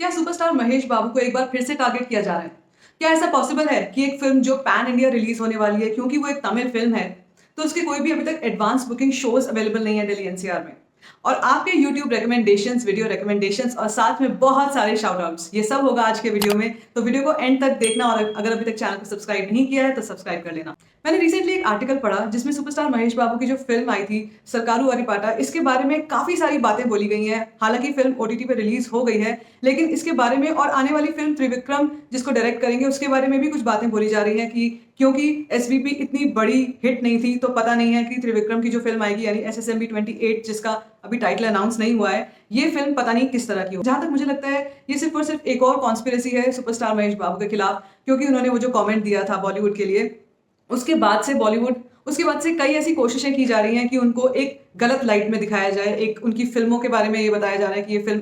क्या सुपरस्टार महेश बाबू को एक बार फिर से टारगेट किया जा रहा है? क्या ऐसा पॉसिबल है कि एक फिल्म जो पैन इंडिया रिलीज होने वाली है, क्योंकि वो एक तमिल फिल्म है, तो उसकी कोई भी अभी तक एडवांस बुकिंग शोज अवेलेबल नहीं है दिल्ली एनसीआर में। और आपके यूट्यूब रिकमेंडेशंस, वीडियो रिकमेंडेशंस और साथ में बहुत सारे शाउट आउट्स, ये सब होगा आज के वीडियो में। तो वीडियो को एंड तक देखना, और अगर अभी तक चैनल को सब्सक्राइब नहीं किया है तो सब्सक्राइब कर लेना। मैंने रिसेंटली एक आर्टिकल पढ़ा जिसमें सुपरस्टार महेश बाबू की जो फिल्म आई थी सरकारू वारीपाटा, इसके बारे में काफी सारी बातें बोली गई हैं। हालांकि फिल्म ओटीटी पे रिलीज हो गई है, लेकिन इसके बारे में और आने वाली फिल्म त्रिविक्रम जिसको डायरेक्ट करेंगे उसके बारे में भी कुछ बातें बोली जा रही हैं कि क्योंकि एसवीपी इतनी बड़ी हिट नहीं थी, तो पता नहीं है कि त्रिविक्रम की जो फिल्म आएगी यानी एसएसएमबी 28, जिसका अभी टाइटल अनाउंस नहीं हुआ है, ये फिल्म पता नहीं किस तरह की हो। जहां तक मुझे लगता है ये सिर्फ और सिर्फ एक और कॉन्स्पिरेसी है सुपरस्टार महेश बाबू के खिलाफ, क्योंकि उन्होंने वो जो कमेंट दिया था बॉलीवुड के लिए, उसके बाद से कई ऐसी कोशिशें की जा रही हैं कि उनको एक गलत लाइट में दिखाया जाए। एक उनकी फिल्मों के बारे में ये बताया जा रहा है कि ये फिल्म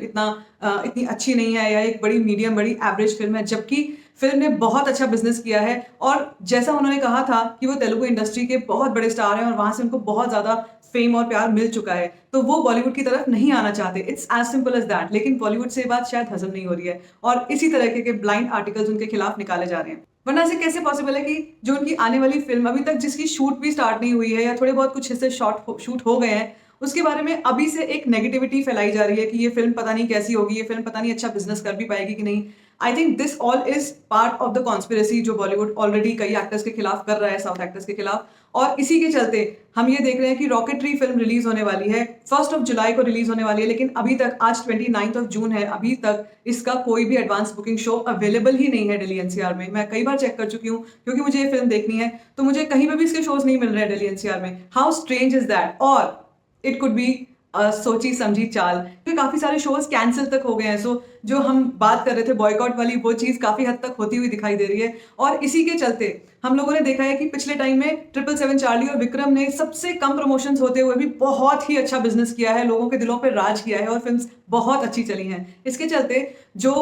इतनी अच्छी नहीं है, या एक बड़ी मीडियम बड़ी एवरेज फिल्म है, जबकि फिल्म ने बहुत अच्छा बिजनेस किया है। और जैसा उन्होंने कहा था कि वो तेलुगु इंडस्ट्री के बहुत बड़े स्टार हैं और वहां से उनको बहुत ज्यादा फेम और प्यार मिल चुका है, तो वो बॉलीवुड की तरफ नहीं आना चाहते। It's as simple as that. लेकिन बॉलीवुड से ये बात शायद हजम नहीं हो रही है, और इसी तरह के ब्लाइंड आर्टिकल्स उनके खिलाफ निकाले जा रहे हैं। वरना ऐसे कैसे पॉसिबल है कि जो उनकी आने वाली फिल्म अभी तक जिसकी शूट भी स्टार्ट नहीं हुई है, या थोड़े बहुत कुछ हिस्से शूट हो गए हैं, उसके बारे में अभी से एक नेगेटिविटी फैलाई जा रही है कि ये फिल्म पता नहीं कैसी होगी, ये फिल्म पता नहीं अच्छा बिजनेस कर भी पाएगी कि नहीं। I think this all is part of the conspiracy जो बॉलीवुड ऑलरेडी कई एक्टर्स के खिलाफ कर रहा है, साउथ एक्टर्स के खिलाफ। और इसी के चलते हम ये देख रहे हैं कि रॉकेटरी फिल्म रिलीज होने वाली है, 1 जुलाई को रिलीज होने वाली है, लेकिन अभी तक आज 29 जून है, अभी तक इसका कोई भी एडवांस बुकिंग शो अवेलेबल ही नहीं है दिल्ली एनसीआर में। मैं कई बार चेक कर चुकी हूँ क्योंकि मुझे ये फिल्म देखनी है, तो मुझे कहीं पर भी इसके शोज नहीं मिल रहे हैं दिल्ली एनसीआर में। How strange is that? और इट कुड बी सोची समझी चाल, क्योंकि काफी सारे शोज कैंसिल तक हो गए हैं। सो जो हम बात कर रहे थे बॉयकॉट वाली, वो चीज काफी हद तक होती हुई दिखाई दे रही है। और इसी के चलते हम लोगों ने देखा है कि पिछले टाइम में 777 चार्ली और विक्रम ने सबसे कम प्रमोशंस होते हुए भी बहुत ही अच्छा बिजनेस किया है, लोगों के दिलों पर राज किया है, और फिल्म्स बहुत अच्छी चली हैं। इसके चलते जो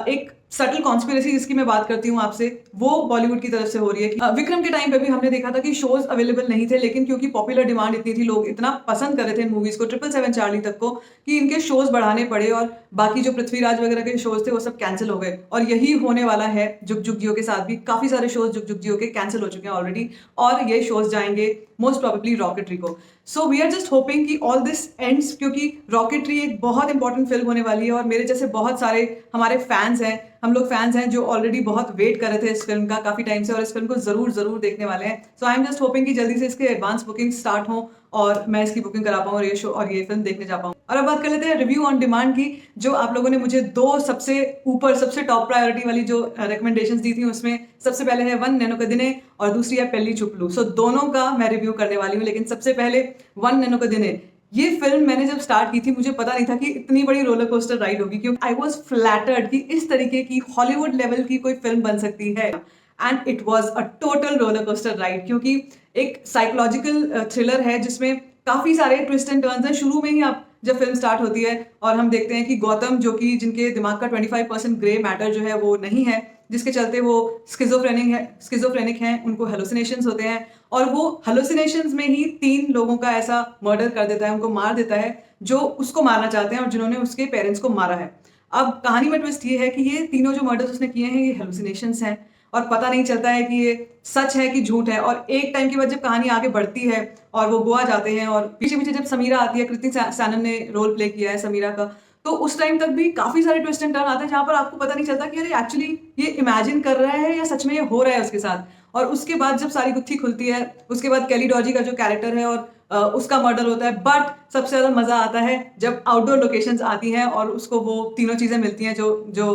एक सटल कॉन्स्पिरेसी जिसकी मैं बात करती हूँ आपसे, वो बॉलीवुड की तरफ से हो रही है कि विक्रम के टाइम पे भी हमने देखा था कि शोज अवेलेबल नहीं थे, लेकिन क्योंकि पॉपुलर डिमांड इतनी थी, लोग इतना पसंद कर रहे थे इन मूवीज को, 777 चार्ली तक को, कि इनके शोज बढ़ाने पड़े, और बाकी जो पृथ्वीराज वगैरह के शोज थे वो सब कैंसिल हो गए। और यही होने वाला है जुग जुग जियो के साथ भी। काफी सारे शोज जुग जुग जियो के कैंसिल हो चुके हैं ऑलरेडी, और ये शोज जाएंगे मोस्ट प्रोबेबली रॉकेटरी को। So we are just hoping कि ऑल दिस एंड्स, क्योंकि रॉकेटरी एक बहुत इंपॉर्टेंट फिल्म होने वाली है, और मेरे जैसे बहुत सारे हमारे फैंस हैं, हम लोग फैंस हैं जो ऑलरेडी बहुत वेट कर रहे थे इस फिल्म का काफी टाइम से, और इस फिल्म को जरूर जरूर देखने वाले हैं। सो आई एम जस्ट होपिंग कि जल्दी से इसके एडवांस बुकिंग स्टार्ट हो और मैं इसकी बुकिंग करा पाऊँ, और ये शो और ये फिल्म देखने जा पाऊँ। और अब बात कर लेते हैं रिव्यू ऑन डिमांड की, जो आप लोगों ने मुझे दो सबसे ऊपर सबसे टॉप प्रायोरिटी वाली जो रिकमेंडेशंस दी थी, उसमें सबसे पहले है वन नैनो कदिने और दूसरी है पेल्ली चुपलू। सो दोनों का मैं रिव्यू करने वाली हूँ, लेकिन सबसे पहले वन नैनो कदिने। ये फिल्म मैंने जब स्टार्ट की थी, मुझे पता नहीं था कि इतनी बड़ी रोलर कोस्टर राइड होगी, क्योंकि आई वॉज फ्लैटर्ड कि इस तरीके की हॉलीवुड लेवल की कोई फिल्म बन सकती है। And it was a total roller coaster ride, क्योंकि एक साइकोलॉजिकल थ्रिलर है जिसमें काफी सारे ट्विस्ट एंड टर्न्स हैं। शुरू में ही आप जब फिल्म स्टार्ट होती है और हम देखते हैं कि गौतम, जो कि जिनके दिमाग का 25% ग्रे मैटर जो है वो नहीं है, जिसके चलते वो स्किजोफ्रेनिक हैं, उनको हेलुसिनेशंस होते हैं, और वो हेलुसिनेशंस में ही 3 लोगों का ऐसा मर्डर कर देता है, उनको मार देता है, जो उसको मारना चाहते हैं और जिन्होंने उसके पेरेंट्स को मारा है। अब कहानी में ट्विस्ट ये है कि ये तीनों जो मर्डर्स उसने किए हैं ये हेलुसिनेशंस हैं, और पता नहीं चलता है कि ये सच है कि झूठ है। और एक टाइम के बाद जब कहानी आगे बढ़ती है और वो गोवा जाते हैं, और पीछे पीछे जब समीरा आती है, कृति सैनन ने रोल प्ले किया है समीरा का, तो उस टाइम तक भी काफी सारे ट्विस्ट एंड टर्न आते हैं जहां पर आपको पता नहीं चलता कि अरे एक्चुअली ये इमेजिन कर रहा है या सच में ये हो रहा है उसके साथ। और उसके बाद जब सारी गुत्थी खुलती है, उसके बाद केली डॉजी का जो कैरेक्टर है और उसका मर्डर होता है। बट सबसे ज्यादा मजा आता है जब आउटडोर लोकेशंस आती हैं और उसको वो तीनों चीजें मिलती हैं जो जो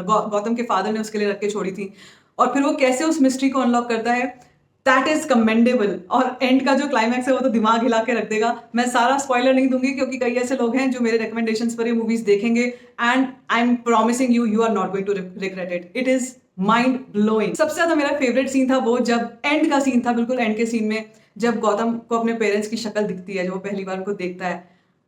गौतम के फादर ने उसके लिए रख के छोड़ी थी, और फिर वो कैसे उस मिस्ट्री को अनलॉक करता है। That is commendable. और एंड का जो क्लाइमैक्स है वो तो दिमाग हिला के रख देगा। मैं सारा स्पॉइलर नहीं दूंगी, क्योंकि कई ऐसे लोग हैं जो मेरे रिकमेंडेशंस पर ये मूवीज देखेंगे, and I am promising you, you are not going to regret it. It is mind blowing. सबसे ज्यादा मेरा फेवरेट सीन था वो जब एंड का सीन था, बिल्कुल एंड के सीन में, जब गौतम को अपने पेरेंट्स की शक्ल दिखती है, जब वो पहली बार उनको देखता है।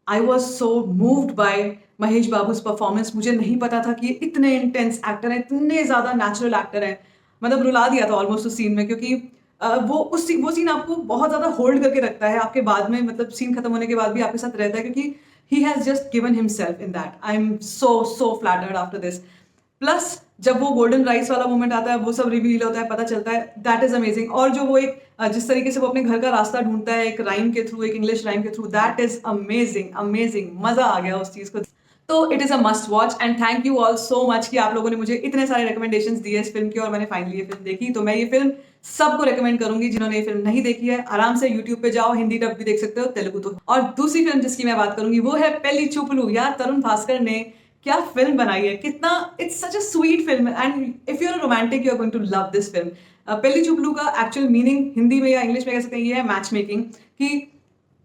I was so moved by Mahesh Babu's performance. मुझे नहीं पता था कि ये इतने इंटेंस एक्टर हैं, इतने ज्यादा नेचुरल एक्टर हैं। मतलब रुला दिया था ऑलमोस्ट उस सीन में, क्योंकि वो सीन आपको बहुत ज्यादा होल्ड करके रखता है आपके बाद में, मतलब सीन खत्म होने के बाद भी आपके साथ रहता है, क्योंकि he has just given himself in that. I'm so flattered after this. Plus जब वो गोल्डन राइस वाला मोमेंट आता है, वो सब रिवील होता है, पता चलता है, दैट इज अमेजिंग। और जो वो एक जिस तरीके से वो अपने घर का रास्ता ढूंढता है एक राइम के थ्रू, एक इंग्लिश राइम के through, that is amazing amazing. मजा आ गया उस चीज को। तो it is a must watch and thank you all so much कि आप लोगों ने मुझे इतने सारे रिकमेंडेशंस दिए इस फिल्म के, और मैंने फाइनली ये फिल्म देखी। तो मैं ये फिल्म सबको रेकमेंड करूंगी। जिन्होंने ये फिल्म नहीं देखी है, आराम से यूट्यूब पे जाओ, हिंदी डब भी देख सकते हो, तेलुगु तो। और दूसरी फिल्म जिसकी मैं बात करूंगी वो है पेली चूपलू। यार तरुण भास्कर ने क्या फिल्म बनाई है, कितना it's such a sweet film and if you are romantic you are going to love this film. Pelli Choopulu का एक्चुअल मीनिंग हिंदी में या इंग्लिश में कह सकते हैं, ये है मैच मेकिंग। कि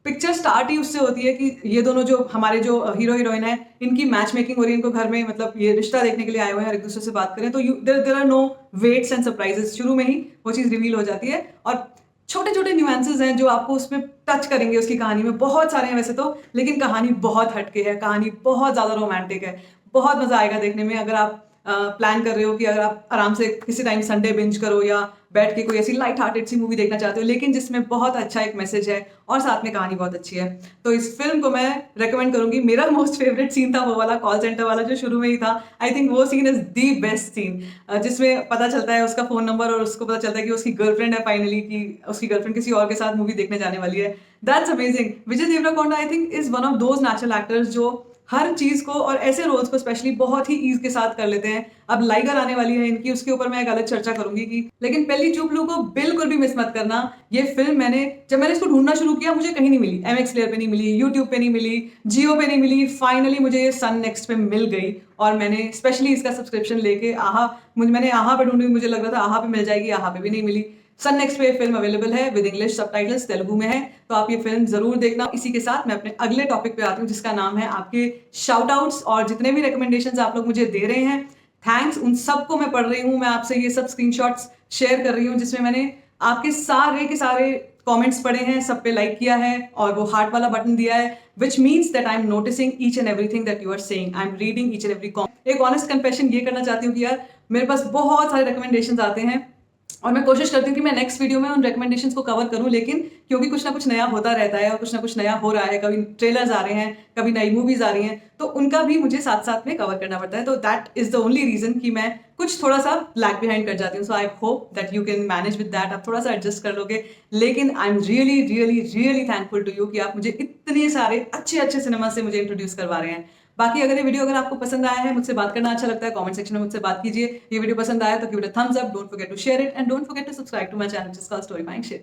पिक्चर स्टार्ट ही उससे होती है कि ये दोनों जो हमारे जो हीरो हीरोइन है, इनकी मैच मेकिंग हो रही है, इनको घर में मतलब ये रिश्ता देखने के लिए आए हुए हैं और एक दूसरे से बात करें, तो there are no waits and surprises. शुरू में ही वो चीज़ रिवील हो जाती है और छोटे छोटे न्यूएंसेस हैं जो आपको उसमें टच करेंगे उसकी कहानी में। बहुत सारे हैं वैसे तो, लेकिन कहानी बहुत हटके है, कहानी बहुत ज़्यादा रोमांटिक है। बहुत मज़ा आएगा देखने में। अगर आप प्लान कर रहे हो कि अगर आप आराम से किसी टाइम संडे बिंज करो या बैठ के कोई ऐसी लाइट हार्टेड सी मूवी देखना चाहते हो, लेकिन जिसमें बहुत अच्छा एक मैसेज है और साथ में कहानी बहुत अच्छी है, तो इस फिल्म को मैं रेकमेंड करूंगी। मेरा मोस्ट फेवरेट सीन था वो वाला कॉल सेंटर वाला जो शुरू में ही था। आई थिंक वो scene is the best scene, जिसमें पता चलता है उसका फोन नंबर और उसको पता चलता है कि उसकी गर्लफ्रेंड है फाइनली, कि उसकी गर्लफ्रेंड किसी और के साथ मूवी देखने जाने वाली है। That's amazing. Vijay Deverakonda I think is one of those natural actors जो हर चीज को और ऐसे रोल्स को स्पेशली बहुत ही ईज के साथ कर लेते हैं। अब लाइगर आने वाली है इनकी, उसके ऊपर मैं एक अलग चर्चा करूंगी कि, लेकिन पेली चुपलू को बिल्कुल भी मिस मत करना। ये फिल्म जब मैंने इसको ढूंढना शुरू किया, मुझे कहीं नहीं मिली, एमएक्स प्लेयर पे नहीं मिली, यूट्यूब पे नहीं मिली, जियो पे नहीं मिली। फाइनली मुझे ये सन नेक्स्ट पे मिल गई और मैंने स्पेशली इसका सब्सक्रिप्शन लेके मैंने आहा पे ढूंढी, मुझे लग रहा था आहा पे मिल जाएगी, आहा पे भी नहीं मिली। सन नेक्स्ट पे फिल्म अवेलेबल है विद इंग्लिश सबटाइटल्स, तेलुगु में है, तो आप ये फिल्म जरूर देखना। इसी के साथ मैं अपने अगले टॉपिक पे आती हूँ जिसका नाम है आपके शाउट आउट्स। और जितने भी रिकमेंडेशंस आप लोग मुझे दे रहे हैं, थैंक्स, उन सबको मैं पढ़ रही हूँ। मैं आपसे ये सब स्क्रीनशॉट्स शेयर कर रही हूँ जिसमें मैंने आपके सारे के सारे कमेंट्स पढ़े हैं, सब पे लाइक किया है और वो हार्ट वाला बटन दिया है, which means that I'm noticing each and everything that you are saying. I'm reading each and every comment. एक ऑनेस्ट कन्फेशन ये करना चाहती हूँ कि यार मेरे पास बहुत सारे रिकमेंडेशंस आते हैं और मैं कोशिश करती हूँ कि मैं नेक्स्ट वीडियो में उन रिकमेंडेशंस को कवर करूँ, लेकिन क्योंकि कुछ ना कुछ नया होता रहता है और कुछ ना कुछ नया हो रहा है, कभी ट्रेलर्स आ रहे हैं, कभी नई मूवीज आ रही हैं, तो उनका भी मुझे साथ साथ में कवर करना पड़ता है। तो that is the only reason कि मैं कुछ थोड़ा सा लैग बिहाइंड कर जाती हूँ। So I hope that you can manage with that, आप थोड़ा सा एडजस्ट कर लोगे। लेकिन I am really really really thankful to you कि आप मुझे इतने सारे अच्छे अच्छे सिनेमा से मुझे इंट्रोड्यूस करवा रहे हैं। बाकी अगर ये वीडियो अगर आपको पसंद आया है, मुझसे बात करना अच्छा लगता है, कमेंट सेक्शन में मुझसे बात कीजिए। ये वीडियो पसंद आया तो give it a thumbs up, don't forget to share it and don't forget to subscribe to my channel जिसका स्टोरीफाइंग शिट।